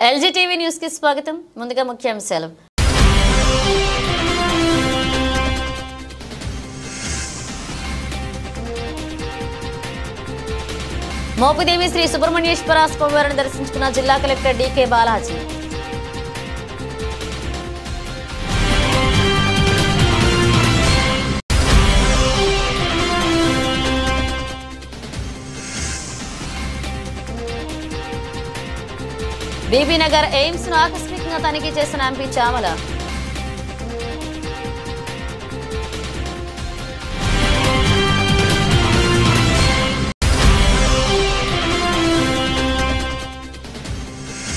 LG TV news కి స్వాగతం. ముందుగా ముఖ్యాంశాలు. మోపుదేవి శ్రీ సుబ్రహ్మణ్యేశ్వర స్వామివారిని దర్శించుకున్న జిల్లా collector DK Balaji. Bibinagar AIIMS ను ఆకస్మికంగా తనిఖీ చేసిన ఎంపీ చామల.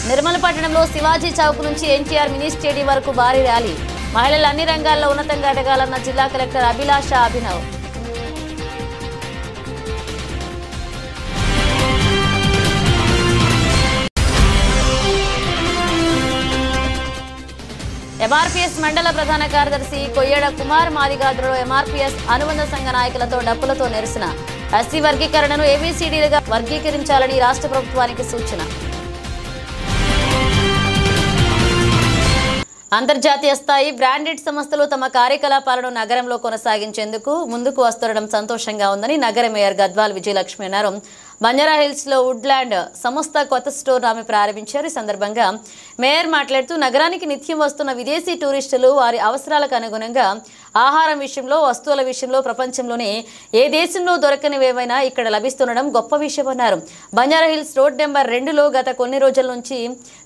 నిర్మల్ పట్టణంలో శివాజీ చౌక్ నుంచి NTR మినీ స్టేడియం వరకు భారీ ర్యాలీ. మహిళలు అన్ని రంగాల్లో ఉన్నతంగా ఎదగాలన్న జిల్లా కలెక్టర్ అభిలాష అభినవ్. MRPS మండల ప్రధాన కార్యదర్శి కొయ్యడ కుమార్ మాదిగాదులో MRPS అనుబంధ సంఘ నాయకులతో డప్పులతో నిరసన. SC వర్గీకరణను ABCDలుగా వర్గీకరించాలని రాష్ట్ర ప్రభుత్వానికి సూచన. అంతర్జాతీయ స్థాయి బ్రాండెడ్ సంస్థలు తమ కార్యకలాపాలను నగరంలో కొనసాగించేందుకు ముందుకు వస్తుండడం సంతోషంగా ఉందని నగర మేయర్ గద్వాల్ విజయలక్ష్మి అన్నారు. బంజారాహిల్స్ లో వుడ్లాండ్ సంస్థ కొత్త స్టోర్ ఆమె ప్రారంభించారు. ఈ సందర్భంగా మేయర్ మాట్లాడుతూ నగరానికి నిత్యం వస్తున్న విదేశీ టూరిస్టులు వారి అవసరాలకు అనుగుణంగా ఆహారం విషయంలో, వస్తువుల విషయంలో ప్రపంచంలోనే ఏ దేశంలో దొరకనివేవైనా ఇక్కడ లభిస్తుండడం గొప్ప విషయమన్నారు. బంజారాహిల్స్ రోడ్ నెంబర్ 2లో గత కొన్ని రోజుల నుంచి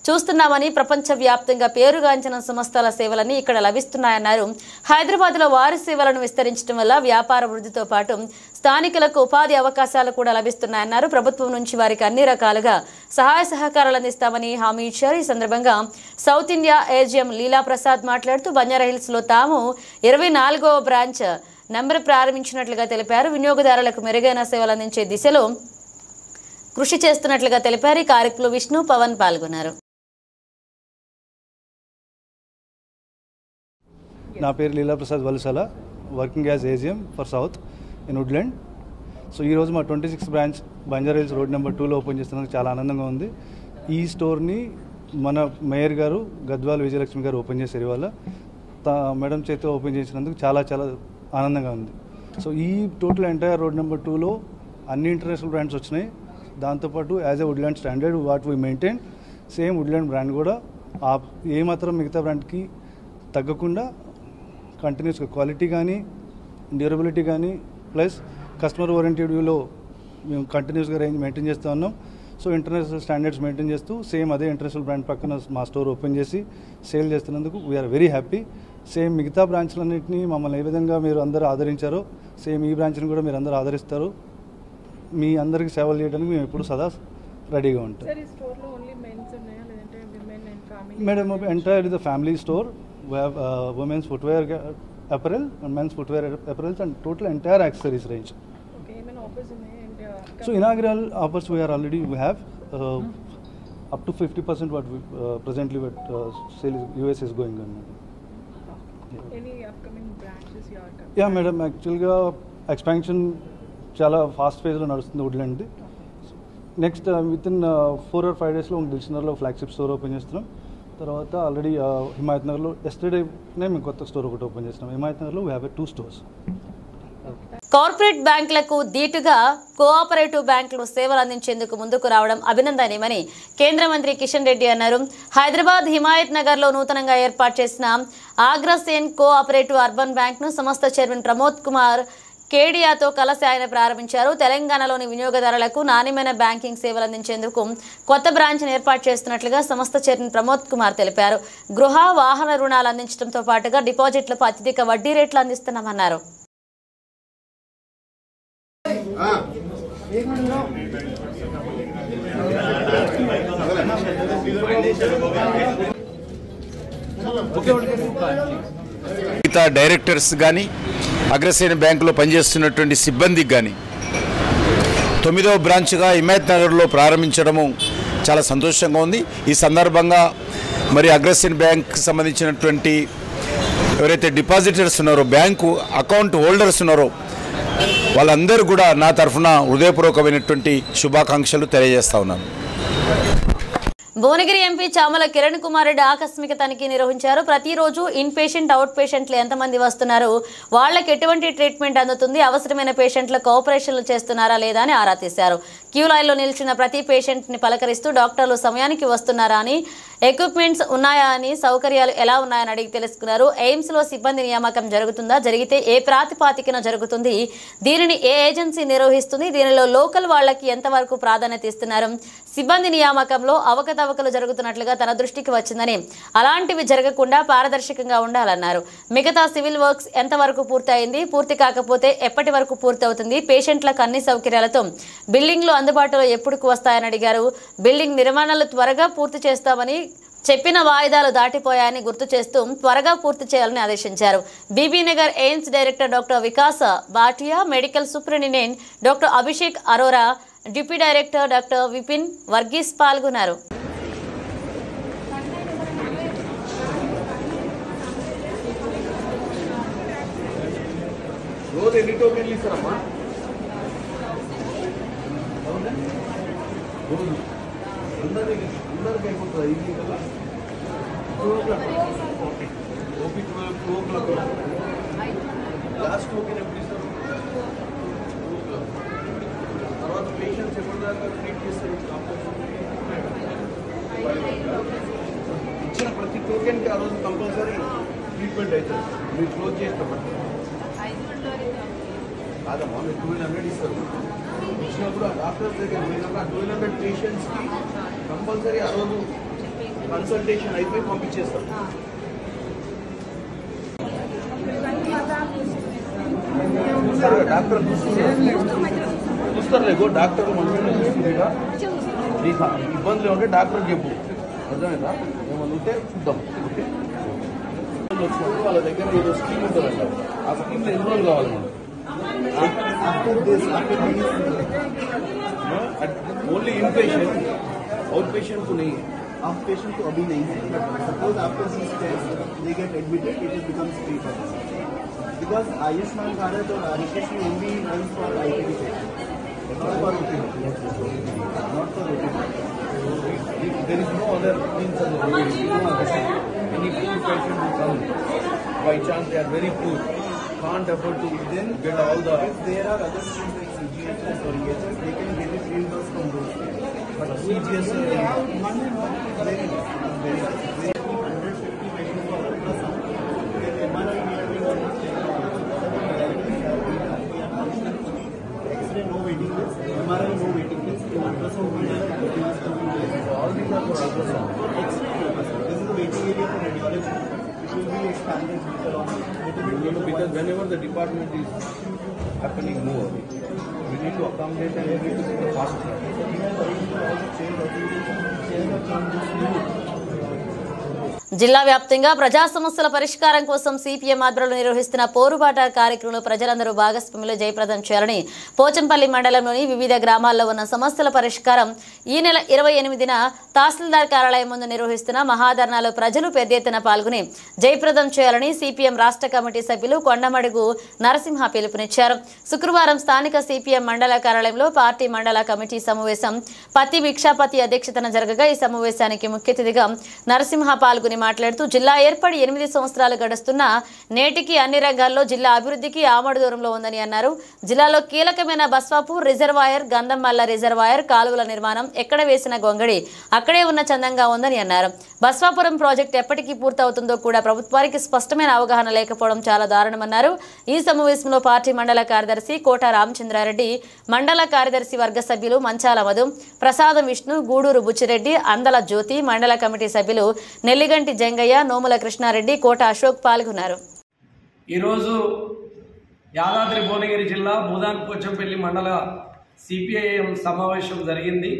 చూస్తున్నామని, ప్రపంచ వ్యాప్తంగా పేరుగాంచిన సంస్థల సేవలన్నీ ఇక్కడ లభిస్తున్నాయన్నారు. హైదరాబాద్ లో వారి సేవలను విస్తరించడం వల్ల వ్యాపార వృద్ధితో పాటు స్థానికులకు ఉపాధి అవకాశాలు కూడా లభిస్తున్నాయన్నారు. ప్రభుత్వం నుంచి వారికి అన్ని రకాలుగా సహాయ సహకారాలు అందిస్తామని హామీ ఇచ్చారు. ఈ సందర్భంగా సౌత్ ఇండియా AGM లీలా ప్రసాద్ మాట్లాడుతూ బంజారాహిల్స్ లో తాము 24వ బ్రాంచ్ నంబర్ ప్రారంభించినట్లుగా తెలిపారు. వినియోగదారులకు మెరుగైన సేవలు అందించే దిశలో కృషి చేస్తున్నట్లుగా తెలిపారు. ఈ కార్యక్రమంలో విష్ణు, పవన్ పాల్గొన్నారు. నా పేరు లీలా ప్రసాద్ వలసల, working as AGM for south in Woodland. So ఈరోజు మా 26th branch Banjara Hills road number 2లో ఓపెన్ చేస్తున్నందుకు చాలా ఆనందంగా ఉంది. ఈ స్టోర్ని మన మేయర్ గారు గద్వాల్ విజయలక్ష్మి గారు ఓపెన్ చేశారు. ఇవాళ మేడం చేతితో ఓపెన్ చేసినందుకు చాలా చాలా ఆనందంగా ఉంది. సో ఈ టోటల్ ఎంటైర్ రోడ్ నెంబర్ 2లో అన్ని ఇంటర్నేషనల్ బ్రాండ్స్ వచ్చినాయి. దాంతోపాటు as a Woodland standard what we maintain, same Woodland brand కూడా ఏమాత్రం మిగతా బ్రాండ్కి తగ్గకుండా కంటిన్యూస్గా క్వాలిటీ కానీ, డ్యూరబిలిటీ కానీ, ప్లస్ కస్టమర్ ఓరియంటెడ్ వ్యూలో మేము కంటిన్యూస్గా రేంజ్ మెయింటైన్ చేస్తూ ఉన్నాం. సో ఇంటర్నేషనల్ స్టాండర్డ్స్ మెయింటైన్ చేస్తూ సేమ్ అదే ఇంటర్నేషనల్ బ్రాండ్ పక్కన మా స్టోర్ ఓపెన్ చేసి సేల్ చేస్తున్నందుకు వీఆర్ వెరీ హ్యాపీ. సేమ్ మిగతా బ్రాంచ్లన్నింటినీ మమ్మల్ని ఏ విధంగా మీరు అందరూ ఆదరించారో సేమ్ ఈ బ్రాంచ్ని కూడా మీరు అందరూ ఆదరిస్తారు. మీ అందరికీ సేవలు చేయడానికి మేము ఎప్పుడు సదా రెడీగా ఉంటాం. Madam entire the family store. We have women's footwear apparel and men's footwear apparels and total entire accessories range. Okay, even offers in so inaugural offers we have up to 50% what we presently what sale US is going on. Yeah. Any upcoming branches you are coming? Yeah, madam, actually expansion chala fast phase lo nadustundi Woodland. Next within 4 or 5 days lo Dilshanagar lo flagship store open చేస్తున్నాం. తర్వాత already Himayat నగర్లో ఎస్టర్డేనే మేము కొత్త store ఒకటి open చేస్తున్నాం. హిమాయత్ నగర్లో we have 2 stores. Corporate బ్యాంకులకు దీటుగా కోఆపరేటివ్ బ్యాంకులు సేవలు అందించేందుకు ముందుకు రావడం అభినందనీయమని కేంద్ర మంత్రి కిషన్ రెడ్డి అన్నారు. హైదరాబాద్ హిమాయత్ నగర్లో నూతనంగా ఏర్పాటు చేసిన ఆగ్రాసేన్ కోఆపరేటివ్ అర్బన్ బ్యాంక్ను సంస్థ చైర్మన్ ప్రమోద్ కుమార్ కేడియాతో కలిసి ఆయన ప్రారంభించారు. తెలంగాణలోని వినియోగదారులకు నాణ్యమైన బ్యాంకింగ్ సేవలు అందించేందుకు కొత్త బ్రాంచ్ను ఏర్పాటు చేస్తున్నట్లుగా సంస్థ చైర్మన్ ప్రమోద్ కుమార్ తెలిపారు. గృహ, వాహన రుణాలు అందించడంతో పాటుగా డిపాజిట్లకు అత్యధిక వడ్డీ రేట్లు అందిస్తున్నామన్నారు. డైరెక్టర్స్ కానీ, అగ్రసేన బ్యాంకులో పనిచేస్తున్నటువంటి సిబ్బందికి కానీ 9వ బ్రాంచ్గా హిమాయత్ నగర్లో ప్రారంభించడము చాలా సంతోషంగా ఉంది. ఈ సందర్భంగా మరి అగ్రసేన బ్యాంక్కి సంబంధించినటువంటి ఎవరైతే డిపాజిటర్స్ ఉన్నారో, బ్యాంకు అకౌంట్ హోల్డర్స్ ఉన్నారో వాళ్ళందరూ కూడా నా తరఫున హృదయపూర్వకమైనటువంటి శుభాకాంక్షలు తెలియజేస్తా ఉన్నాను. భువనగిరి ఎంపీ చామల కిరణ్ కుమార్ రెడ్డి ఆకస్మిక తనిఖీ నిర్వహించారు. ప్రతిరోజు ఇన్ పేషెంట్ అవుట్ పేషెంట్లు ఎంతమంది వస్తున్నారు, వాళ్లకు ఎటువంటి ట్రీట్మెంట్ అందుతుంది, అవసరమైన పేషెంట్లకు ఆపరేషన్లు చేస్తున్నారా లేదా అని ఆరా తీశారు. క్యూ లైన్లో నిలిచిన ప్రతి పేషెంట్ ని పలకరిస్తూ డాక్టర్లు సమయానికి వస్తున్నారా అని, ఎక్విప్మెంట్స్ ఉన్నాయా అని, సౌకర్యాలు ఎలా ఉన్నాయని అడిగి తెలుసుకున్నారు. ఎయిమ్స్ లో సిబ్బంది నియామకం జరుగుతుందా, జరిగితే ఏ ప్రాతిపాదికన జరుగుతుంది, దీనిని ఏ ఏజెన్సీ నిర్వహిస్తుంది, దీనిలో లోకల్ వాళ్లకి ఎంతవరకు ప్రాధాన్యత ఇస్తున్నారు, సిబ్బంది నియామకంలో అవకతవకలు జరుగుతున్నట్లుగా తన దృష్టికి వచ్చిందని, అలాంటివి జరగకుండా పారదర్శకంగా ఉండాలన్నారు. మిగతా సివిల్ వర్క్స్ ఎంతవరకు పూర్తయింది, పూర్తి కాకపోతే ఎప్పటి వరకు పూర్తవుతుంది, పేషెంట్లకు అన్ని సౌకర్యాలతో బిల్డింగ్లు అందుబాటులో ఎప్పుడు వస్తాయని అడిగారు. బిల్డింగ్ నిర్మాణాలు త్వరగా పూర్తి చేస్తామని చెప్పిన వాయిదాలు దాటిపోయాయని గుర్తు చేస్తూ త్వరగా పూర్తి చేయాలని ఆదేశించారు. Bibinagar AIIMS director doctor Vikas Bhatia, medical superintendent doctor Abhishek Arora, deputy director doctor Vipin Varghese పాల్గొన్నారు. లాస్ట్ టోకెన్ ఎప్పుడు ఇస్తారు? తర్వాత పేషెంట్స్ ఎప్పటిదాకా ట్రీట్ చేస్తారు? ఇచ్చిన ప్రతి టోకెన్కి ఆ రోజు కంపల్సరీ ట్రీట్మెంట్ అవుతుంది. మీరు క్లోజ్ చేస్తామంటే కాదమ్మా, మీరు 1200 ఇస్తారు. ఇచ్చినప్పుడు ఆ డాక్టర్స్ దగ్గర పోయినప్పుడు ఆ 1200 పేషెంట్స్కి కంపల్సరీ ఆ రోజు కన్సల్టేషన్ అయిపోయి పంపించేస్తాం. డాక్టర్ చూస్తారులే, డాక్టర్ మంచిగా చూస్తుందిగా. నీకు ఇబ్బందులు ఉంటే డాక్టర్ చెప్పు, అర్థమైందా? ఏమన్నా ఉంటే చూద్దాం. ఓకే, వచ్చినప్పుడు వాళ్ళ దగ్గర ఏదో స్కీమ్ ఉంటుందంట, ఆ స్కీమ్లో ఎన్రోల్ కావాలి మనం. Only in patient, out patient को नहीं है. आउट पेशेंट को अभी नहीं है. Suppose after this test they get admitted, it is becomes free for them. Because Ayushman Bharat or RSSC only runs for IPD patients, not for OPD. Not for OPD. There is no other means of OPD. No other. Any poor patient who comes, by chance they are very poor, can't afford to then get all the. If there are other schemes like CGHS or EHS, they can get it reimbursed from those schemes. But CGHS is very 150 patients for ultrasound. MRI X-ray no waiting list, MRI no waiting list, ultrasound we have waiting list coming days. All these are for ultrasound. For X-ray ultrasound, this is the waiting area for radiology. It will be expanded later on. Because whenever the department is happening more, we need to accommodate and we need to see the fast track. జిల్లా వ్యాప్తంగా ప్రజా సమస్యల పరిష్కారం కోసం CPM ఆధ్వర్యంలో నిర్వహిస్తున్న పోరుబాట కార్యక్రమంలో ప్రజలందరూ భాగస్వామ్యంలో జయప్రదం చేయాలని పోచంపల్లి మండలంలోని వివిధ గ్రామాల్లో ఉన్న సమస్యల పరిష్కారం ఈ నెల 28న తహసీల్దార్ కార్యాలయం ముందు నిర్వహిస్తున్న మహాధర్నాలో ప్రజలు పెద్ద ఎత్తున పాల్గొని జయప్రదం చేయాలని సిపిఎం రాష్ట్ర కమిటీ సభ్యులు కొండమడుగు నరసింహ పిలుపునిచ్చారు. శుక్రవారం స్థానిక సిపిఎం మండల కార్యాలయంలో పార్టీ మండల కమిటీ సమావేశం పత్తి భిక్షాపతి అధ్యక్షతన జరగగా ఈ సమావేశానికి ముఖ్య అతిథిగా నరసింహ పాల్గొని మాట్లాడుతూ జిల్లా ఏర్పడి 8 సంవత్సరాలు గడుస్తున్నా నేటికి అన్ని రంగాల్లో జిల్లా అభివృద్ధికి ఆమడు దూరంలో ఉందని అన్నారు. జిల్లాలో కీలకమైన బస్వాపూర్ రిజర్వాయర్, గంధంమల్ల రిజర్వాయర్ కాలువల నిర్మాణం ఎక్కడ వేసిన గొంగడి అక్కడే ఉన్న చందంగా ఉందని అన్నారు. బస్వాపురం ప్రాజెక్టు ఎప్పటికీ పూర్తవుతుందో కూడా ప్రభుత్వానికి స్పష్టమైన అవగాహన లేకపోవడం చాలా దారుణమన్నారు. ఈ సమావేశంలో పార్టీ మండల కార్యదర్శి కోట రామచంద్రారెడ్డి, మండల కార్యదర్శి వర్గ సభ్యులు మంచాల మధు, ప్రసాదం విష్ణు, గూడూరు బుచ్చిరెడ్డి, అందల జ్యోతి, మండల కమిటీ సభ్యులు నెల్లిగంటి జంగయ్య, నోముల కృష్ణారెడ్డి, కోట అశోక్ పాల్గొన్నారు. ఈరోజు యాదాద్రి భువనగిరి జిల్లా భూదాన్ పోచంపల్లి మండల సిపిఐఎం సమావేశం జరిగింది.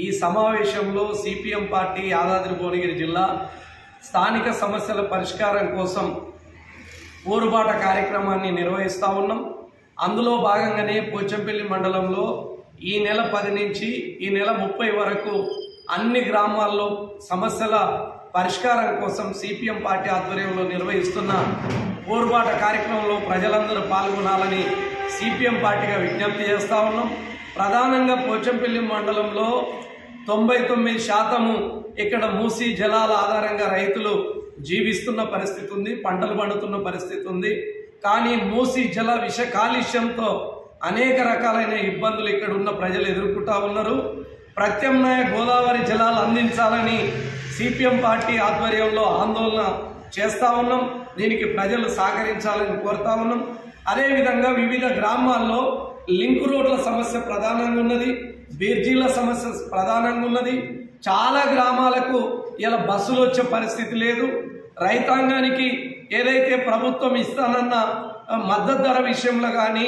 ఈ సమావేశంలో సిపిఎం పార్టీ యాదాద్రి భువనగిరి జిల్లా స్థానిక సమస్యల పరిష్కారం కోసం పోరుబాట కార్యక్రమాన్ని నిర్వహిస్తూ ఉన్నాం. అందులో భాగంగానే పోచంపల్లి మండలంలో ఈ నెల 10 నుంచి ఈ నెల 30 వరకు అన్ని గ్రామాల్లో సమస్యల పరిష్కారం కోసం సిపిఎం పార్టీ ఆధ్వర్యంలో నిర్వహిస్తున్న పోరుబాట కార్యక్రమంలో ప్రజలందరూ పాల్గొనాలని సిపిఎం పార్టీగా విజ్ఞప్తి చేస్తూ ఉన్నాం. ప్రధానంగా పోచంపల్లి మండలంలో 99% ఇక్కడ మూసీ జలాల ఆధారంగా రైతులు జీవిస్తున్న పరిస్థితి ఉంది, పంటలు పండుతున్న పరిస్థితి ఉంది. కానీ మూసీ జల విష కాలుష్యంతో అనేక రకాలైన ఇబ్బందులు ఇక్కడ ఉన్న ప్రజలు ఎదుర్కొంటా ఉన్నారు. ప్రత్యామ్నాయ గోదావరి జలాలు అందించాలని సిపిఎం పార్టీ ఆధ్వర్యంలో ఆందోళన చేస్తా ఉన్నాం. దీనికి ప్రజలు సహకరించాలని కోరుతా ఉన్నాం. అదేవిధంగా వివిధ గ్రామాల్లో లింక్ రోడ్ల సమస్య ప్రధానంగా ఉన్నది, బీర్జీల సమస్య ప్రధానంగా ఉన్నది. చాలా గ్రామాలకు ఇలా బస్సులు వచ్చే పరిస్థితి లేదు. రైతాంగానికి ఏదైతే ప్రభుత్వం ఇస్తానన్న మద్దతు ధర విషయంలో కానీ,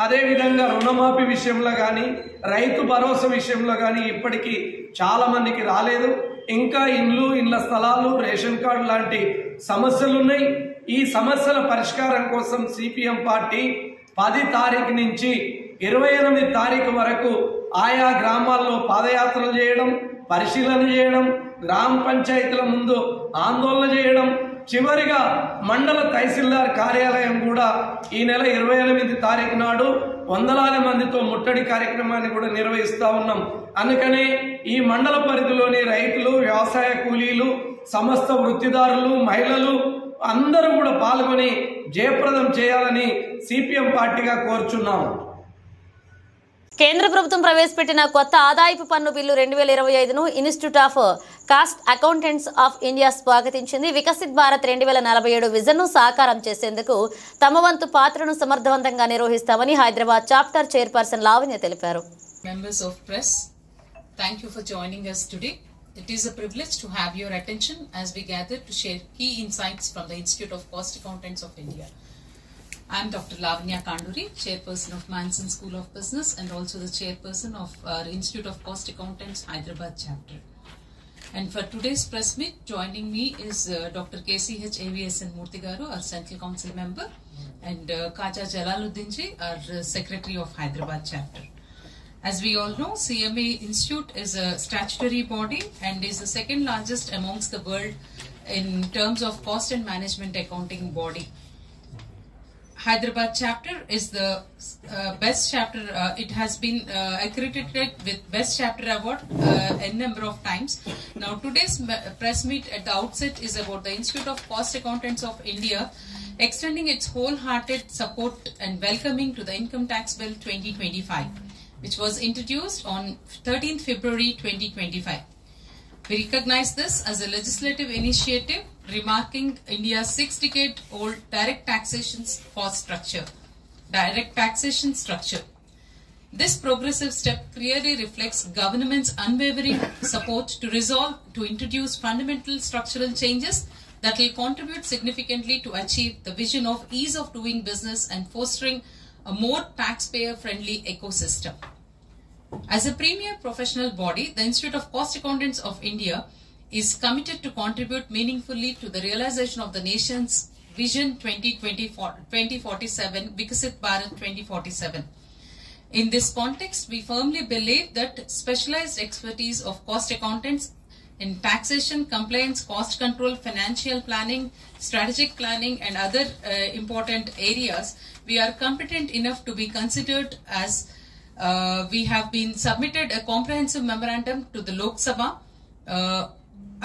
అదేవిధంగా రుణమాఫీ విషయంలో కానీ, రైతు భరోసా విషయంలో కానీ ఇప్పటికీ చాలా మందికి రాలేదు. ఇంకా ఇండ్ల స్థలాలు, రేషన్ కార్డు లాంటి సమస్యలు ఉన్నాయి. ఈ సమస్యల పరిష్కారం కోసం సిపిఎం పార్టీ 10 తారీఖు నుంచి 28 తారీఖు వరకు ఆయా గ్రామాల్లో పాదయాత్రలు చేయడం, పరిశీలన చేయడం, గ్రామ పంచాయతీల ముందు ఆందోళన చేయడం, చివరిగా మండల తహసీల్దార్ కార్యాలయం కూడా ఈ నెల 28 తారీఖు నాడు వందలాది మందితో ముట్టడి కార్యక్రమాన్ని కూడా నిర్వహిస్తా ఉన్నాం. అందుకనే ఈ మండల పరిధిలోని రైతులు, వ్యవసాయ కూలీలు, సమస్త వృత్తిదారులు, మహిళలు అందరూ కూడా పాల్గొని జయప్రదం చేయాలని సిపిఎం పార్టీగా కోరుచున్నాం. కేంద్ర ప్రభుత్వం ప్రవేశపెట్టిన కొత్త ఆదాయపు పన్ను బిల్లు 2025ను institute of cost accountants of India స్వాగతించింది. వికసిత్ భారత్ 2047 విజన్ను సాకారం చేసేందుకు తమ వంతు పాత్రను సమర్థవంతంగా నిర్వహిస్తామని హైదరాబాద్ చాప్టర్ చైర్పర్సన్ లావణ్య తెలిపారు. Members of press, thank you for joining us today. It is a privilege to have your attention as we gather to share key insights from the Institute of Cost Accountants of India. I am Dr. Lavanya Kanduri, Chairperson of Manson School of Business and also the Chairperson of our Institute of Cost Accountants Hyderabad chapter. And for today's press meet, joining me is Dr. KCH AVSN Murthigaru, our Central Council member, and Kaja Jalaluddinji, our Secretary of Hyderabad chapter. As we all know, CMA Institute is a statutory body and is the second largest amongst the world in terms of cost and management accounting body. Hyderabad chapter is the best chapter. It has been accredited with best chapter award a number of times. Now today's press meet at the outset is about the Institute of Cost Accountants of India extending its wholehearted support and welcoming to the Income Tax Bill 2025, which was introduced on 13th February 2025. We recognize this as a legislative initiative remarking India's 6-decade-old direct taxation structure. This progressive step clearly reflects government's unwavering support to introduce fundamental structural changes that will contribute significantly to achieve the vision of ease of doing business and fostering a more taxpayer-friendly ecosystem. As a premier professional body, the Institute of Cost Accountants of India is committed to contribute meaningfully to the realization of the nation's Vision 2047, Vikasit Bharat 2047. In this context, we firmly believe that specialized expertise of cost accountants in taxation, compliance, cost control, financial planning, strategic planning and other important areas, we are competent enough to be considered as we have been submitted a comprehensive memorandum to the Lok Sabha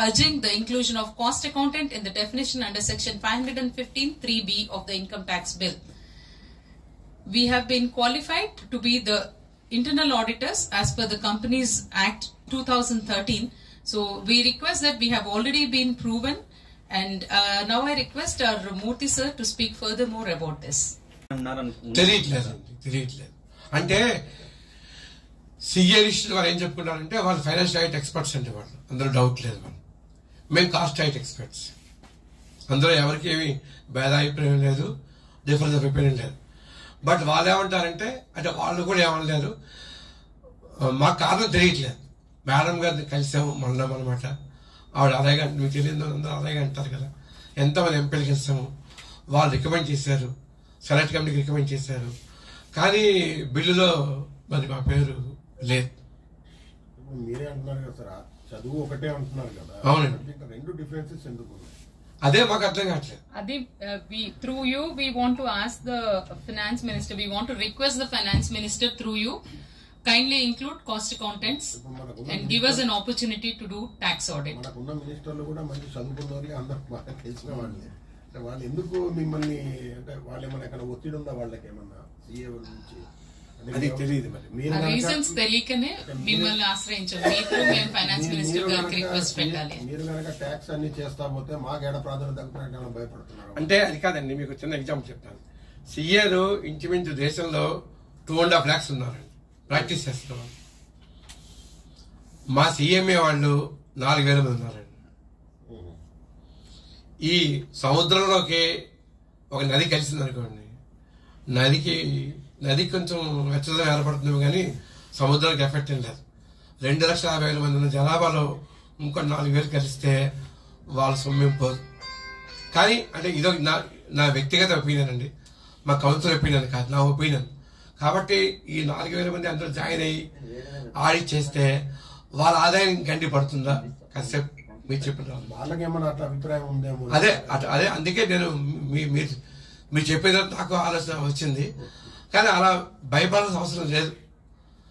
urging the inclusion of cost accountant in the definition under section 515(3)(b) of the Income Tax Bill. We have been qualified to be the internal auditors as per the Companies Act 2013. So we request that we have already been proven, and now I request our Murthy sir to speak further more about this. తెలియట్లేదు అంటే CA list వారు ఏం చెప్పుకున్నారంటే వాళ్ళు financial right experts అంటే వాళ్ళు అందులో doubt లేదు. వాళ్ళు మేము కాస్ట్ రైట్ ఎక్స్పర్ట్స్, అందులో ఎవరికి ఏమి భేదాభిప్రాయం లేదు, డిఫరెన్స్ ఆఫ్ ఒపీనియన్ లేదు. బట్ వాళ్ళు ఏమంటారంటే అంటే వాళ్ళు కూడా ఏమనలేదు, మాకు కారణం తెలియట్లేదు. మేడం గారిని కలిసాము మొన్న అనమాట, ఆవిడ అలాగే మీకు తెలియదు అందరూ అలాగే అంటారు కదా. ఎంతమంది ఎంపీలు కలిసాము, వాళ్ళు రికమెండ్ చేశారు, సెలెక్ట్ కమిటీకి రికమెండ్ చేశారు, కానీ బిల్లులో మరి మా పేరు లేదు. మీరే అంటున్నారు కదా సార్, చదువు ఒకటే అంటున్నారు కదా. అవునండి, రెండు డిఫరెన్సెస్ ఎందుకు? అదే మాకు అర్థం కావట్లేదు. Adib, through you, we want to ask the finance minister, we want to request the finance minister through you kindly include cost accountants and give us an opportunity to do tax audit. మనకున్న మినిస్టర్లు కూడా మంచి చదువుకున్నవారు, అందరూ బాగా తెలిసిన వాళ్ళే. వాళ్ళు ఎందుకు మిమ్మల్ని అంటే వాళ్ళు ఏమన్నా ఎక్కడ ఒత్తిడి ఉందా వాళ్ళకి ఏమన్నా సీఏ నుంచి? అది తెలియదు మరి. రీజన్స్ తెలియకనే మిమ్మల్ని ఆశ్రయించాం. మీకు మేము ఫైనాన్స్ మినిస్టర్ గారికి రిక్వెస్ట్ పెట్టాలి. మీరు కనుక ట్యాక్స్ అన్ని చేస్తా పోతే మాకేడ ప్రాధాన్యత తగ్గుతున్నట్టు భయపడుతున్నారు. అంటే అది కాదండి, మీకు చిన్న ఎగ్జాంపుల్ చెప్తాను. సీఏలు ఇంచుమించు దేశంలో 2.5 lakhs ఉన్నారండి ప్రాక్టీస్ చేస్తున్నారు. మా సీఎంఏ వాళ్ళు 4,000 మంది ఉన్నారండి. ఈ సముద్రంలోకి ఒక నది కలిసింది అనుకోండి, నది కొంచెం వెచ్చదనం ఏర్పడుతుంది కానీ సముద్రానికి ఎఫెక్ట్ ఏం లేదు. 2,50,000 మంది ఉన్న జనాభాలో ఇంకో 4,000 కలిస్తే వాళ్ళ సొమ్మేం పోదు. కానీ అంటే ఇదో నా వ్యక్తిగత ఒపీనియన్ అండి, మా కౌన్సిల్ ఒపీనియన్ కాదు, నా ఒపీనియన్. కాబట్టి ఈ 4,000 మంది అందరూ జాయిన్ అయ్యి ఆడిట్ చేస్తే వాళ్ళ ఆదాయం గండి పడుతుందా? కాసేపు మీరు చెప్పిన వాళ్ళకేమన్నా అట్లా అభిప్రాయం ఉందేమో. అదే అందుకే నేను మీరు చెప్పేది నాకు ఆలోచన వచ్చింది. కానీ అలా భయపడాల్సిన అవసరం లేదు.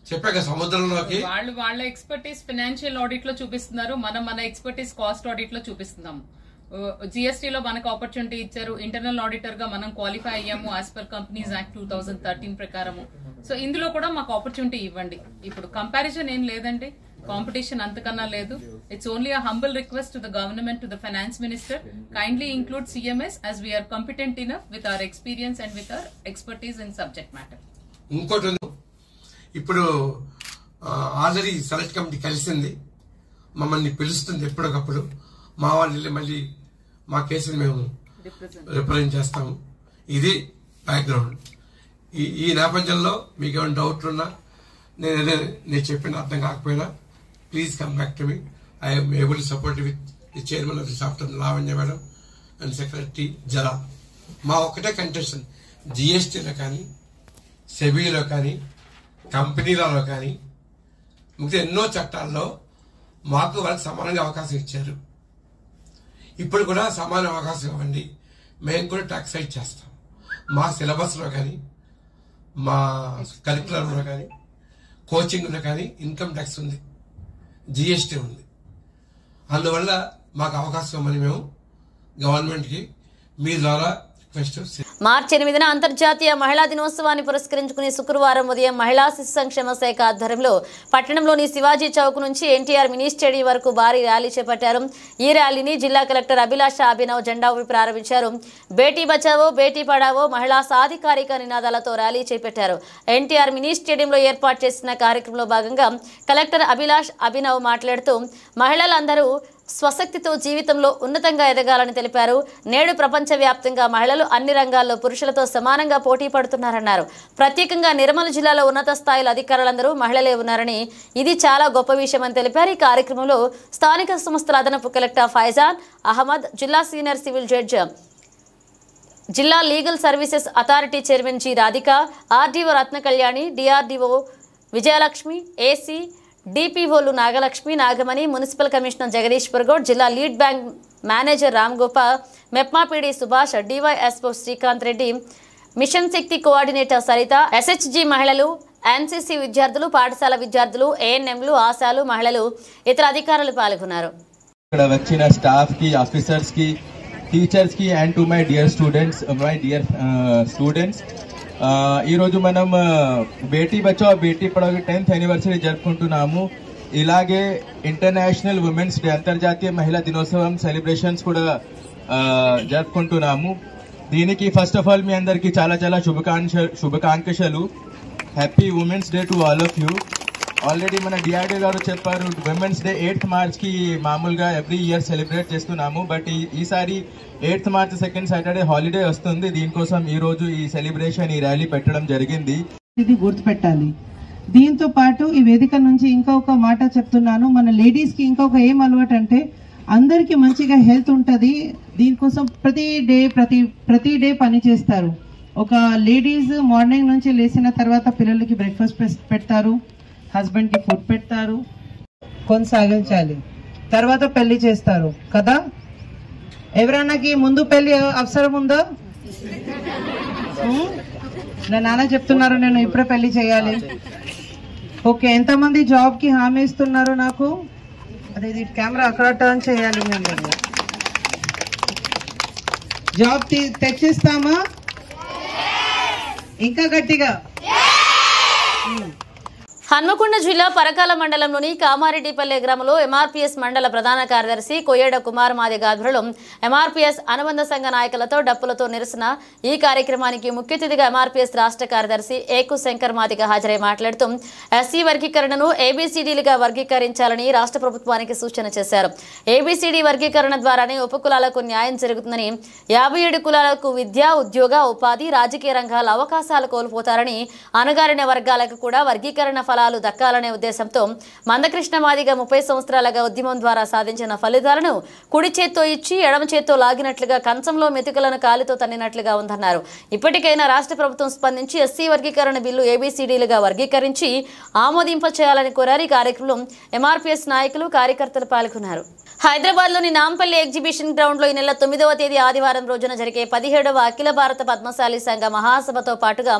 చెప్పాక సముద్రంలోకి వాళ్ళ ఎక్స్పర్టీస్ ఫైనాన్షియల్ ఆడిట్ లో చూపిస్తున్నారు, మన ఎక్స్పర్టీస్ కాస్ట్ ఆడిట్ లో చూపిస్తున్నాము. జిఎస్టీ లో మనకు ఆపర్చునిటీ ఇచ్చారు, ఇంటర్నల్ ఆడిటర్ గా మనం క్వాలిఫై అయ్యాము యాజ్ పర్ కంపెనీస్ యాక్ట్ 2013 ప్రకారము. సో ఇందులో కూడా మాకు ఆపర్చునిటీ ఇవ్వండి. ఇప్పుడు కంపారిజన్ ఏం లేదండి, కాంపిటీషన్ అంతకన్నా లేదు. It's only a humble request to the government, to the finance minister, kindly include CMS as we are competent enough with our experience and with our expertise in subject matter. ఇంకోటి ఇప్పుడు already select committee కలిసింది, మమ్మల్ని పిలుస్తుంది ఎప్పటికప్పుడు. మా వాళ్ళు మళ్ళీ మా కేసుని మేము రిప్రజెంట్ చేస్తాము. ఇది బ్యాక్గ్రౌండ్. ఈ నేపథ్యంలో మీకు ఏమైనా డౌట్లు ఉన్నా, నేను చెప్పిన అర్థం కాకపోయినా please come back to me. I'm able to support with the chairman of the software Lavanya madam and secretary జరా. మా ఒకటే కంటెన్షన్, జిఎస్టీలో కానీ సెబీలో కానీ కంపెనీలలో కానీ మిగతా ఎన్నో చట్టాల్లో మాకు వాళ్ళకి సమానంగా అవకాశం ఇచ్చారు. ఇప్పుడు కూడా సమాన అవకాశం ఇవ్వండి, మేము కూడా ట్యాక్స్ సైడ్ చేస్తాం. మా సిలబస్లో కానీ మా కరికులంలో కానీ కోచింగ్లో కానీ ఇన్కమ్ ట్యాక్స్ ఉంది, జిఎస్టీ ఉంది. అందువల్ల మాకు అవకాశం ఇవ్వమని మేము గవర్నమెంట్కి మీ ద్వారా మార్చి 8న అంతర్జాతీయ మహిళా దినోత్సవాన్ని పురస్కరించుకుని శుక్రవారం ఉదయం మహిళా శిశు సంక్షేమ శాఖ ఆధ్వర్యంలో పట్టణంలోని శివాజీ చౌక్ నుంచి ఎన్టీఆర్ మినీ స్టేడియం వరకు భారీ ర్యాలీ చేపట్టారు. ఈ ర్యాలీని జిల్లా కలెక్టర్ అభిలాష అభినవ్ జెండా ఊపి ప్రారంభించారు. బేటీ బచావో బేటీ పడావో మహిళా సాధికారిక నినాదాలతో ర్యాలీ చేపట్టారు. ఎన్టీఆర్ మినీ స్టేడియంలో ఏర్పాటు చేసిన కార్యక్రమంలో భాగంగా కలెక్టర్ అభిలాష్ అభినవ్ మాట్లాడుతూ మహిళలందరూ స్వశక్తితో జీవితంలో ఉన్నతంగా ఎదగాలని తెలిపారు. నేడు ప్రపంచవ్యాప్తంగా మహిళలు అన్ని రంగాల్లో పురుషులతో సమానంగా పోటీ పడుతున్నారన్నారు. ప్రత్యేకంగా నిర్మల్ జిల్లాలో ఉన్నత స్థాయిలో అధికారులందరూ మహిళలే ఉన్నారని, ఇది చాలా గొప్ప విషయమని తెలిపారు. ఈ కార్యక్రమంలో స్థానిక సంస్థల అదనపు కలెక్టర్ ఫైజాన్ అహ్మద్, జిల్లా సీనియర్ సివిల్ జడ్జి, జిల్లా legal services authority chairman G Radhika, RDO Ratna Kalyani, DRDO Vijayalakshmi, AC డిపిఓలు నాగలక్ష్మి, నాగమణి, మున్సిపల్ కమిషనర్ జగదీశ్వర్ గౌడ్, జిల్లా lead bank manager Ram Gopal, మెప్మాపీడి Subhash, DYSO Srikanth Reddy, mission Shakti coordinator Saritha, SHG మహిళలు, ఎన్సీసీ విద్యార్థులు, పాఠశాల విద్యార్థులు, ఏఎన్ఎంలు, ఆశాలు, మహిళలు, ఇతర అధికారులు పాల్గొన్నారు. ఇక్కడ వచ్చిన స్టాఫ్ కి, ఆఫీసర్స్ కి, టీచర్స్ కి and to my dear students, ఈ రోజు మనం బేటీ బచావో బేటీ పడావో 10th యానివర్సరీ జరుపుకుంటున్నాము. ఇలాగే ఇంటర్నేషనల్ ఉమెన్స్ డే, అంతర్జాతీయ మహిళా దినోత్సవం సెలబ్రేషన్స్ కూడా జరుపుకుంటున్నాము. దీనికి ఫస్ట్ ఆఫ్ ఆల్ మీ అందరికి చాలా చాలా శుభాకాంక్షలు. Happy women's day to all of you. Already మన డిఆర్డీ గారు చెప్పారు, ఉమెన్స్ డే 8th March కి మామూలుగా ఎవ్రీ ఇయర్ సెలబ్రేట్ చేస్తున్నాము. బట్ ఈసారి 8th March second Saturday holiday వస్తుంది. దీనికోసం ఈ రోజు ఈ సెలబ్రేషన్, ఈ ర్యాలీ పెట్టడం జరిగింది. ఇది గుర్తుపెట్టాలి. దీంతో పాటు ఈ వేదిక నుంచి ఇంకొక మాట చెప్తున్నాను, మన లేడీస్ కి ఇంకొక ఏం అలవాటు అంటే అందరికి మంచిగా హెల్త్ ఉంటది. దీనికోసం ప్రతి డే పని చేస్తారు. ఒక లేడీస్ మార్నింగ్ నుంచి లేచిన తర్వాత పిల్లలకి బ్రేక్ఫాస్ట్ పెడతారు, హస్బెండ్ కి ఫుడ్ పెడతారు, కొనసాగించాలి. తర్వాత పెళ్లి చేస్తారు కదా. ఎవరన్నాకి ముందు పెళ్లి అవసరం ఉందో? నా నాన్న చెప్తున్నారు నేను ఇప్పుడే పెళ్లి చేయాలి. ఓకే, ఎంతమంది జాబ్కి హామీ ఇస్తున్నారు నాకు? అదే ఇది కెమెరా అక్కడ టర్న్ చేయాలి. మేము జాబ్ తెచ్చిస్తామా? ఇంకా గట్టిగా. హన్మకొండ జిల్లా పరకాల మండలంలోని కామారెడ్డిపల్లె గ్రామంలో ఎంఆర్పీఎస్ మండల ప్రధాన కార్యదర్శి కొయ్యేడ కుమార్ మాదిగ ఆధ్వర్యంలో ఎంఆర్పీఎస్ అనుబంధ సంఘ నాయకులతో డప్పులతో నిరసన. ఈ కార్యక్రమానికి ముఖ్య అతిథిగా ఎంఆర్పీఎస్ రాష్ట్ర కార్యదర్శి ఏకు శంకర్ మాదిగ హాజరై మాట్లాడుతూ ఎస్సీ వర్గీకరణను ఏబీసీడీలుగా వర్గీకరించాలని రాష్ట్ర ప్రభుత్వానికి సూచన చేశారు. ఏబీసీడీ వర్గీకరణ ద్వారానే ఉపకులాలకు న్యాయం జరుగుతుందని, 57 కులాలకు విద్య, ఉద్యోగ, ఉపాధి, రాజకీయ రంగాల అవకాశాలు కోల్పోతారని, అణగారిన వర్గాలకు కూడా వర్గీకరణ ఫలాలు దక్కాలనే ఉద్దేశంతో మందకృష్ణ మాదిగ 30 సంవత్సరాలుగా ఉద్యమం ద్వారా సాధించిన ఫలితాలను కుడి చేత్తో ఇచ్చి ఎడమ చేత్తో లాగినట్లుగా కంచంలో మెతుకులను కాలితో తన్నినట్లుగా ఉందన్నారు. ఇప్పటికైనా రాష్ట్ర ప్రభుత్వం స్పందించి ఎస్సీ వర్గీకరణ బిల్లు ఏబీసీడీలుగా వర్గీకరించి ఆమోదింప చేయాలని కోరారు. ఈ కార్యక్రమంలో ఎంఆర్పీఎస్ నాయకులు, కార్యకర్తలు పాల్గొన్నారు. హైదరాబాద్లోని నాంపల్లి ఎగ్జిబిషన్ గ్రౌండ్లో ఈ నెల 9వ తేదీ ఆదివారం రోజున జరిగే 17వ అఖిల భారత పద్మశాలి సంఘ మహాసభతో పాటుగా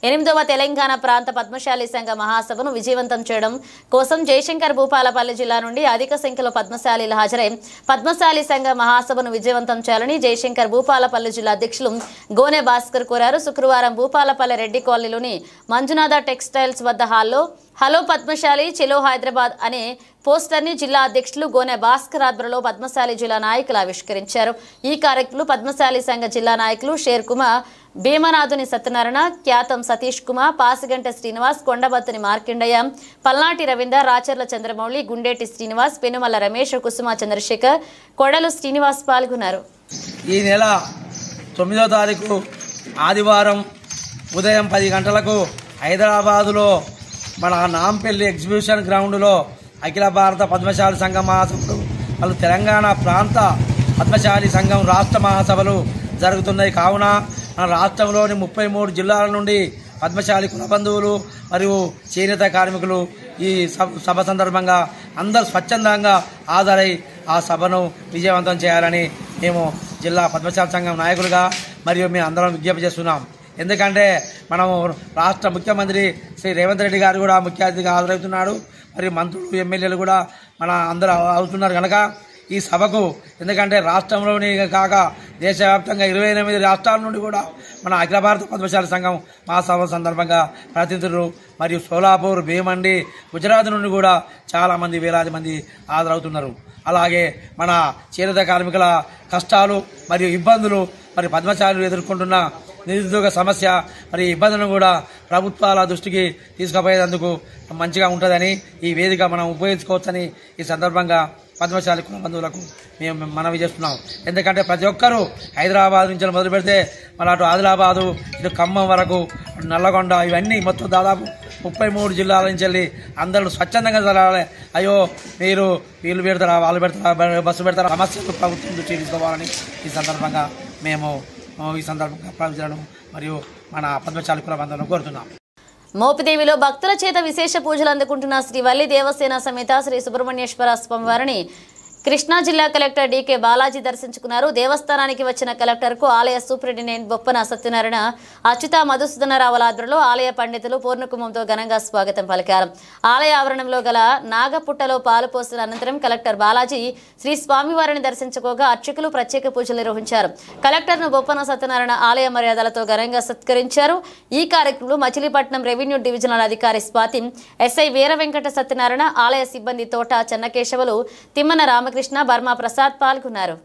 8వ తెలంగాణ ప్రాంత పద్మశాలి సంఘ మహాసభను విజయవంతం చేయడం కోసం జయశంకర్ భూపాలపల్లి జిల్లా నుండి అధిక సంఖ్యలో పద్మశాలీలు హాజరై పద్మశాలి సంఘ మహాసభను విజయవంతం చేయాలని జయశంకర్ భూపాలపల్లి జిల్లా అధ్యక్షులు గోనె భాస్కర్ కోరారు. శుక్రవారం భూపాలపల్లి రెడ్డి కాలనీలోని మంజునాథ టెక్స్టైల్స్ వద్ద హాల్లో హలో పద్మశాలి చెలో హైదరాబాద్ అనే పోస్టర్ని జిల్లా అధ్యక్షులు గోనె భాస్కర్ ఆధ్వర్యంలో పద్మశాలి జిల్లా నాయకులు ఆవిష్కరించారు. ఈ కార్యక్రమంలో పద్మశాలి సంఘ జిల్లా నాయకులు షేర్ కుమార్, భీమనాథుని సత్యనారాయణ, ఖ్యాతం సతీష్ కుమార్, పాసిగంట శ్రీనివాస్, కొండబత్తుని మార్కండయ్య, పల్నాటి రవీందర్, రాచర్ల చంద్రమౌళి, గుండేటి శ్రీనివాస్, పెనుమల్ల రమేష్, కుసుమ చంద్రశేఖర్, కొడలు శ్రీనివాస్ పాల్గొన్నారు. ఈ నెల 9వ తారీఖు ఆదివారం ఉదయం 10 గంటలకు హైదరాబాదులో మన నాంపల్లి ఎగ్జిబిషన్ గ్రౌండ్లో అఖిల భారత పద్మశాలి సంఘం మహాసభలు, వాళ్ళు తెలంగాణ ప్రాంత పద్మశాలి సంఘం రాష్ట్ర మహాసభలు జరుగుతున్నాయి. కావున మన రాష్ట్రంలోని 33 జిల్లాల నుండి పద్మశాలి కుల బంధువులు మరియు చేనేత కార్మికులు ఈ సభ సందర్భంగా అందరూ స్వచ్ఛందంగా హాజరై ఆ సభను విజయవంతం చేయాలని మేము జిల్లా పద్మశాలి సంఘం నాయకులుగా మరియు మేము అందరం విజ్ఞప్తి చేస్తున్నాం. ఎందుకంటే మనము రాష్ట్ర ముఖ్యమంత్రి శ్రీ రేవంత్ రెడ్డి గారు కూడా ముఖ్య అతిథిగా హాజరవుతున్నాడు. మరియు మంత్రులు, ఎమ్మెల్యేలు కూడా మన అందరూ అవుతున్నారు కనుక ఈ సభకు, ఎందుకంటే రాష్ట్రంలోని కాక దేశవ్యాప్తంగా 28 రాష్ట్రాల నుండి కూడా మన అఖిల భారత పద్మశాలి సంఘం మహాసభ సందర్భంగా ప్రతినిధులు మరియు సోలాపూర్, భీమండి, గుజరాత్ నుండి కూడా చాలామంది, వేలాది మంది హాజరవుతున్నారు. అలాగే మన చేనేత కార్మికుల కష్టాలు మరియు ఇబ్బందులు, మరి పద్మశాలులు ఎదుర్కొంటున్న నిరుద్యోగ సమస్య, మరి ఇబ్బందులను కూడా ప్రభుత్వాల దృష్టికి తీసుకుపోయేందుకు మంచిగా ఉంటుందని ఈ వేదిక మనం ఉపయోగించుకోవచ్చని ఈ సందర్భంగా పద్మశాలి కుల బంధువులకు మేము మనవి చేస్తున్నాం. ఎందుకంటే ప్రతి ఒక్కరూ హైదరాబాద్ నుంచి మొదలు పెడితే మన అటు ఆదిలాబాదు, ఇటు ఖమ్మం వరకు, నల్లగొండ, ఇవన్నీ మొత్తం దాదాపు 33 జిల్లాల నుంచి వెళ్ళి అందరూ స్వచ్ఛందంగా జరగాలి. అయ్యో మీరు వీళ్ళు పెడతారా, వాళ్ళు పెడతారా, బస్సు పెడతారా, సమస్యలు ప్రభుత్వం దృష్టి తీసుకోవాలని ఈ సందర్భంగా మేము ప్రజలను మరియు మన పద్మశాలి కుల బంధువులను కోరుతున్నాం. మోపిదేవిలో భక్తుల చేత విశేష పూజలు అందుకుంటున్న శ్రీ వల్లి దేవసేన సమేత శ్రీ సుబ్రహ్మణ్యేశ్వర స్వామివారిని కృష్ణా జిల్లా కలెక్టర్ డీకే బాలాజీ దర్శించుకున్నారు. దేవస్థానానికి వచ్చిన కలెక్టర్కు ఆలయ సూపరింటెండెంట్ బొప్పన సత్యనారాయణ, అచ్యుత మధుసూదనరావుల ఆధ్వర్యంలో ఆలయ పండితులు పూర్ణకుంభంతో ఘనంగా స్వాగతం పలికారు. ఆలయ ఆవరణంలో గల నాగపుట్టలో పాలు పోసిన అనంతరం కలెక్టర్ బాలాజీ శ్రీ స్వామివారిని దర్శించుకోగా అర్చకులు ప్రత్యేక పూజలు నిర్వహించారు. కలెక్టర్ను బొప్పన సత్యనారాయణ ఆలయ మర్యాదలతో ఘనంగా సత్కరించారు. ఈ కార్యక్రమంలో మచిలీపట్నం రెవెన్యూ డివిజనల్ అధికారి స్వాతి, ఎస్ఐ వీర వెంకట సత్యనారాయణ, ఆలయ సిబ్బంది తోట చెన్నకేశవులు, తిమ్మన రామకృష్ణ, బర్మా ప్రసాద్ పాల్గొన్నారు.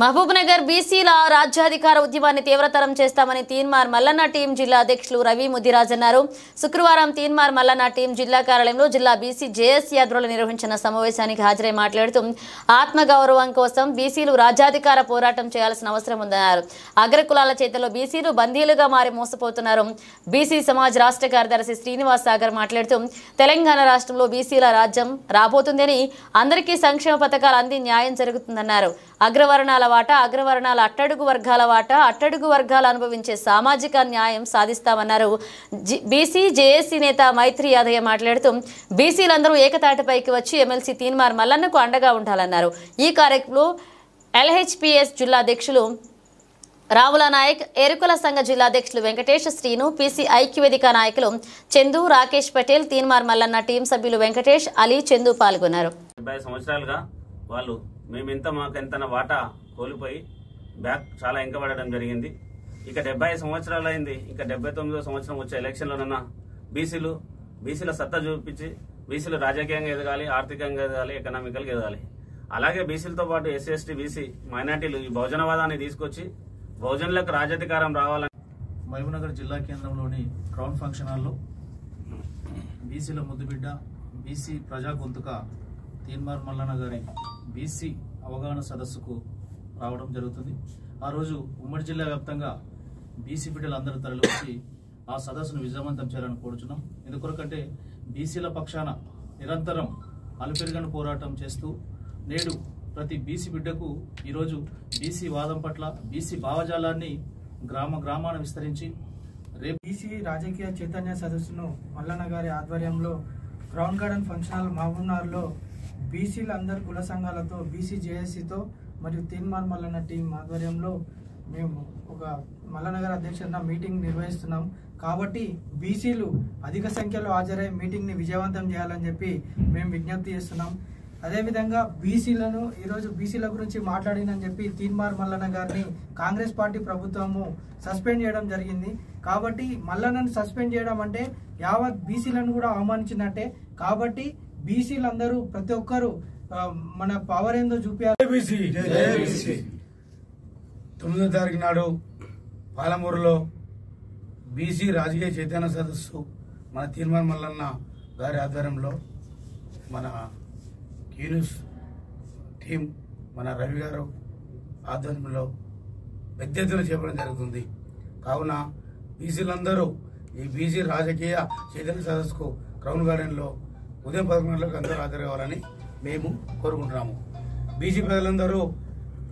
మహబూబ్నగర్ బీసీల రాజ్యాధికార ఉద్యమాన్ని తీవ్రతరం చేస్తామని తీన్మార్ మల్లన్న టీం జిల్లా అధ్యక్షులు రవి ముదిరాజ్ అన్నారు. శుక్రవారం తీన్మార్ మల్లన్న టీం జిల్లా కార్యాలయంలో జిల్లా బీసీ జేఏసీ ఆధ్వర్యంలో నిర్వహించిన సమావేశానికి హాజరై మాట్లాడుతూ ఆత్మగౌరవం కోసం బీసీలు రాజ్యాధికార పోరాటం చేయాల్సిన అవసరం ఉందన్నారు. అగ్రకులాల చేతిలో బీసీలు బందీలుగా మారి మోసపోతున్నారు. బీసీ సమాజ్ రాష్ట్ర కార్యదర్శి శ్రీనివాస్ సాగర్ మాట్లాడుతూ తెలంగాణ రాష్ట్రంలో బీసీల రాజ్యం రాబోతుందని, అందరికీ సంక్షేమ పథకాలు అంది న్యాయం జరుగుతుందన్నారు. అగ్రవర్ణాల వాటా, అగ్రవర్ణాల అట్టడుగు వర్గాల వాటా, అట్టడుగు వర్గాలు అనుభవించే సామాజిక న్యాయం సాధిస్తామన్నారు. బీసీ జేఏసీ నేత మైత్రి యాదయ్య మాట్లాడుతూ బీసీలందరూ ఏకతాటిపైకి వచ్చి ఎమ్మెల్సీ తీన్మార్ మల్లన్నకు అండగా ఉండాలన్నారు. ఈ కార్యక్రమంలో ఎల్హెచ్పిఎస్ జిల్లా అధ్యక్షులు రావుల నాయక్, ఎరుకుల సంఘ జిల్లా అధ్యక్షులు వెంకటేష్, శ్రీను, పీసీ ఐక్యవేదిక నాయకులు చందు, రాకేష్ పటేల్, తీన్మార్ మల్లన్న టీం సభ్యులు వెంకటేష్, అలీ, చందు పాల్గొన్నారు. 70 సంవత్సరాలుగా వాళ్ళు మేమెంత మాకెంత వాటా కోల్పోయి బ్యాక్ చాలా వెంకబడడం జరిగింది. ఇక 70 సంవత్సరాలు అయింది. ఇంకా 79వ సంవత్సరం వచ్చే ఎలక్షన్లోనన్నా బీసీల సత్తా చూపించి బీసీలు రాజకీయంగా ఎదగాలి, ఆర్థికంగా ఎదగాలి, ఎకనామికల్గా ఎదగాలి. అలాగే బీసీలతో పాటు ఎస్సీ, ఎస్టీ, బీసీ మైనార్టీలు ఈ బహుజనవాదాన్ని తీసుకొచ్చి బహుజనులకు రాజ్యాధికారం రావాలని మహబూబ్నగర్ జిల్లా కేంద్రంలోని క్రౌన్ ఫంక్షన్ హాల్లో బీసీల ముద్దుబిడ్డ, బీసీ ప్రజా గొంతుక తీన్మార్ మల్లన్న గారి బీసీ అవగాహన సదస్సుకు రావడం జరుగుతుంది. ఆ రోజు ఉమ్మడి జిల్లా వ్యాప్తంగా బీసీ బిడ్డలందరూ తరలివచ్చి ఆ సదస్సును విజయవంతం చేయాలని కోరుచున్నాం. ఎందుకొరకంటే బీసీల పక్షాన నిరంతరం అలుపెరుగని పోరాటం చేస్తూ నేడు ప్రతి బీసీ బిడ్డకు ఈరోజు బీసీ వాదం పట్ల బీసీ భావజాలాన్ని గ్రామాన విస్తరించి రేపు బీసీ రాజకీయ చైతన్య సదస్సును మల్లన్న గారి ఆధ్వర్యంలో క్రౌన్ గార్డెన్ ఫంక్షన్ హాల్ మహబూబ్నగర్లో బీసీలందరూ కుల సంఘాలతో, బీసీ జేఏసీతో మరియు తీన్మార్ మల్లన్న టీం ఆధ్వర్యంలో మేము ఒక మల్లనగర్ అధ్యక్షుడిన మీటింగ్ నిర్వహిస్తున్నాం. కాబట్టి బీసీలు అధిక సంఖ్యలో హాజరై మీటింగ్ని విజయవంతం చేయాలని చెప్పి మేము విజ్ఞప్తి చేస్తున్నాం. అదేవిధంగా బీసీలను ఈరోజు బీసీల గురించి మాట్లాడినని చెప్పి తీన్మార్ మల్లన్న గారిని కాంగ్రెస్ పార్టీ ప్రభుత్వము సస్పెండ్ చేయడం జరిగింది. కాబట్టి మల్లన్నను సస్పెండ్ చేయడం అంటే యావత్ బీసీలను కూడా అవమానించినట్టే. కాబట్టి బీసీలందరూ ప్రతి ఒక్కరూ మన పవర్ ఏందో చూపించాలి. 9వ తారీఖు నాడు పాలమూరులో బీసీ రాజకీయ చైతన్య సదస్సు మన తీన్మార్ మల్లన్న గారి ఆధ్వర్యంలో మన క్యూనిస్ టీం, మన రవి గారు ఆధ్వర్యంలో పెద్ద ఎత్తున చేపట్టడం జరుగుతుంది. కావున బీసీలందరూ ఈ బీసీ రాజకీయ చైతన్య సదస్సుకు క్రౌన్ గార్డెన్లో ఉదయం 11 గంటలకు అందరూ హాజరు కావాలని మేము కోరుకుంటున్నాము. బీసీ ప్రజలందరూ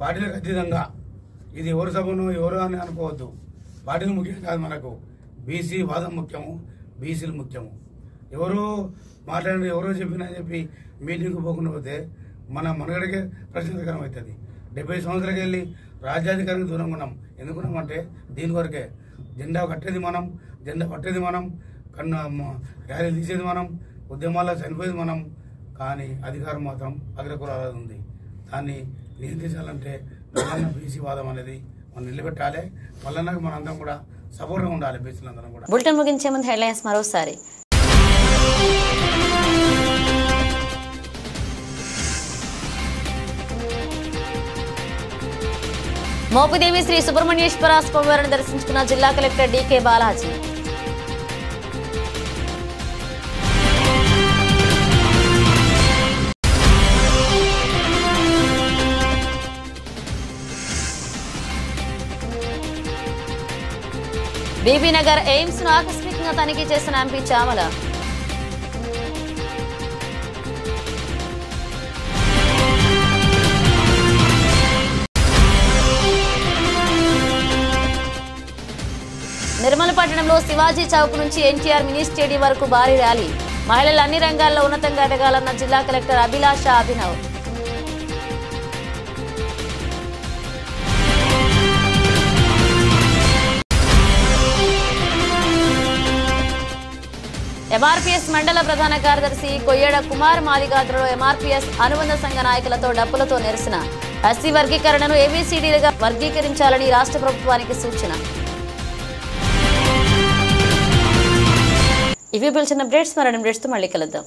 పార్టీలకు అతీతంగా, ఇది ఎవరు సభను ఎవరు అని అనుకోవద్దు, పార్టీలు ముఖ్యం కాదు, మనకు బీసీ వాదం ముఖ్యము, బీసీలు ముఖ్యము. ఎవరో మాట్లాడి ఎవరో చెప్పినా చెప్పి మీటింగ్కు పోకుండా పోతే మన మనగడికే ప్రశ్నార్థకరం అవుతుంది. 70 సంవత్సరాలకు వెళ్ళి రాజ్యాధికారానికి దూరంగా ఉన్నాం. ఎందుకున్నామంటే దీని వరకే జెండా కట్టేది మనం, జెండా పట్టేది మనం, ర్యాలీ తీసేది మనం, ఉద్యమాల్లో చనిపోయేది మనం. కానీ అధికారం మాత్రం అగ్రకులాలది ఉంది. దాన్ని నియంత్రించాలంటే మల్లన్న బీసీ వాదం అనేది మనం నిలబెట్టాలి. మల్లన్నకు మనందరం కూడా సపోర్ట్గా ఉండాలి. బీసీలందరం కూడా. బులెటిన్ ముగించే ముందు హెడ్లైన్స్ మరోసారి. మోపిదేవి శ్రీ సుబ్రహ్మణ్యేశ్వర స్వామివారిని దర్శించుకున్న జిల్లా collector DK Balaji. Bibinagar AIIMS ను ఆకస్మికంగా తనిఖీ చేసిన ఎంపీ చామల. నిర్మల్ పట్టణంలో శివాజీ చౌక్ నుంచి ఎన్టీఆర్ మినీ స్టేడియం వరకు భారీ ర్యాలీ. మహిళలు అన్ని రంగాల్లో ఉన్నతంగా ఎదగాలన్న జిల్లా కలెక్టర్ అభిలాష అభినవ్. ఎంఆర్పీఎస్ మండల ప్రధాన కార్యదర్శి కొయ్యడ కుమార్ మాదిగాత్రలో ఎంఆర్పీఎస్ అనుబంధ సంఘ నాయకులతో డప్పులతో నిరసన. ఎస్సీ వర్గీకరణను ఏబీసీడీలుగా వర్గీకరించాలని రాష్ట్ర ప్రభుత్వానికి సూచన. ఇవి పిలిచిన అప్డేట్స్ మరిన్ని అప్డేట్స్తో మళ్ళీ కలుద్దాం.